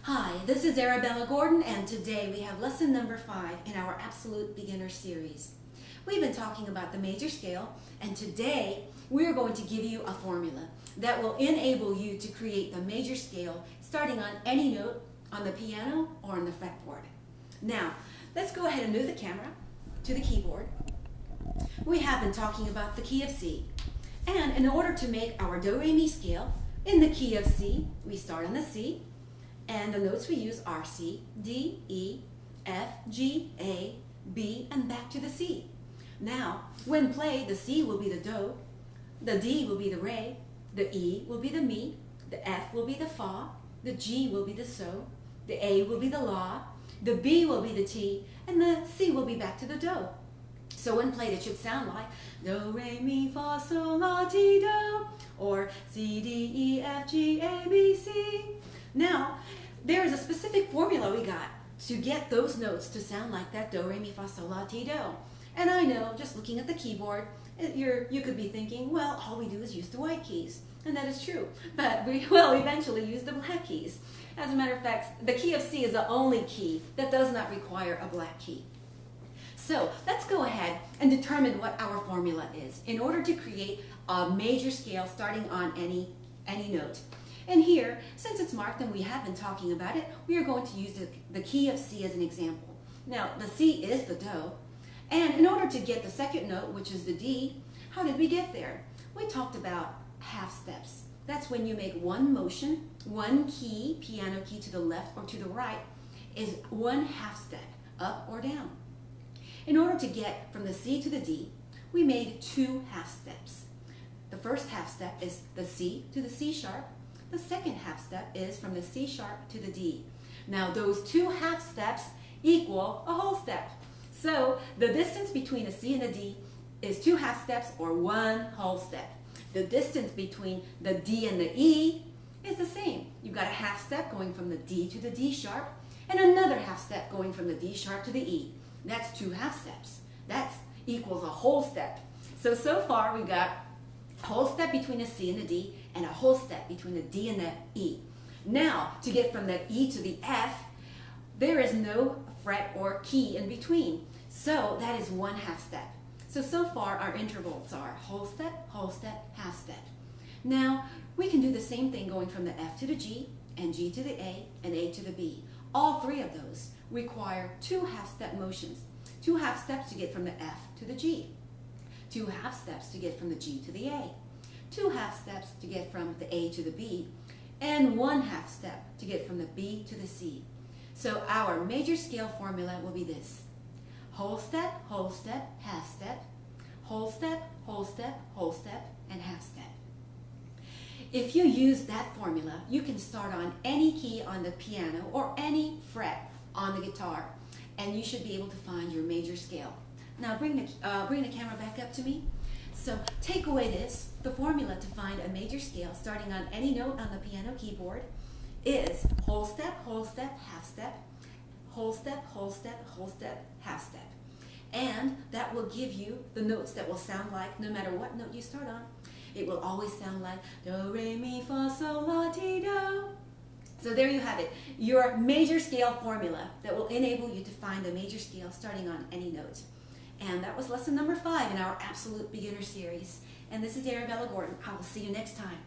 Hi, this is Arabella Gordon, and today we have lesson number 5 in our Absolute Beginner series. We've been talking about the major scale, and today we are going to give you a formula that will enable you to create the major scale starting on any note on the piano or on the fretboard. Now, let's go ahead and move the camera to the keyboard. We have been talking about the key of C, and in order to make our do-re-mi scale in the key of C, we start on the C. And the notes we use are C, D, E, F, G, A, B, and back to the C. Now, when played, the C will be the do, the D will be the re, the E will be the mi, the F will be the fa, the G will be the so, the A will be the la, the B will be the ti, and the C will be back to the do. So when played, it should sound like do, re, mi, fa, sol, la, ti, do, or C, D, E, F, G, A, B, C. Now, there is a specific formula we got to get those notes to sound like that do, re, mi, fa, sol, la, ti, do. And I know, just looking at the keyboard, you could be thinking, well, all we do is use the white keys. And that is true. But we will eventually use the black keys. As a matter of fact, the key of C is the only key that does not require a black key. So let's go ahead and determine what our formula is in order to create a major scale starting on any note. And here, since it's marked and we have been talking about it, we are going to use the key of C as an example. Now, the C is the do, and in order to get the second note, which is the D, how did we get there? We talked about half steps. That's when you make one motion, one key, piano key to the left or to the right, is one half step, up or down. In order to get from the C to the D, we made two half steps. The first half step is the C to the C sharp. The second half step is from the C sharp to the D. Now those two half steps equal a whole step. So the distance between the C and the D is two half steps or one whole step. The distance between the D and the E is the same. You've got a half step going from the D to the D sharp and another half step going from the D sharp to the E. That's two half steps. That equals a whole step. So far we've got a whole step between the C and the D and a whole step between the D and the E. Now, to get from the E to the F, there is no fret or key in between. So that is one half step. So far our intervals are whole step, half step. Now, we can do the same thing going from the F to the G, and G to the A, and A to the B. All three of those require two half step motions. Two half steps to get from the F to the G. Two half steps to get from the G to the A. Two half steps to get from the A to the B. And one half step to get from the B to the C. So our major scale formula will be this. Whole step, half step, whole step, and half step. If you use that formula, you can start on any key on the piano or any fret on the guitar, and you should be able to find your major scale. Now bring the camera back up to me. So take away this. The formula to find a major scale starting on any note on the piano keyboard is whole step, half step, whole step, half step. And that will give you the notes that will sound like, no matter what note you start on, it will always sound like do, re, mi, fa, sol, la, ti, do. So there you have it, your major scale formula that will enable you to find a major scale starting on any note. And that was lesson number 5 in our Absolute Beginner series. And this is Arabella Gordon. I will see you next time.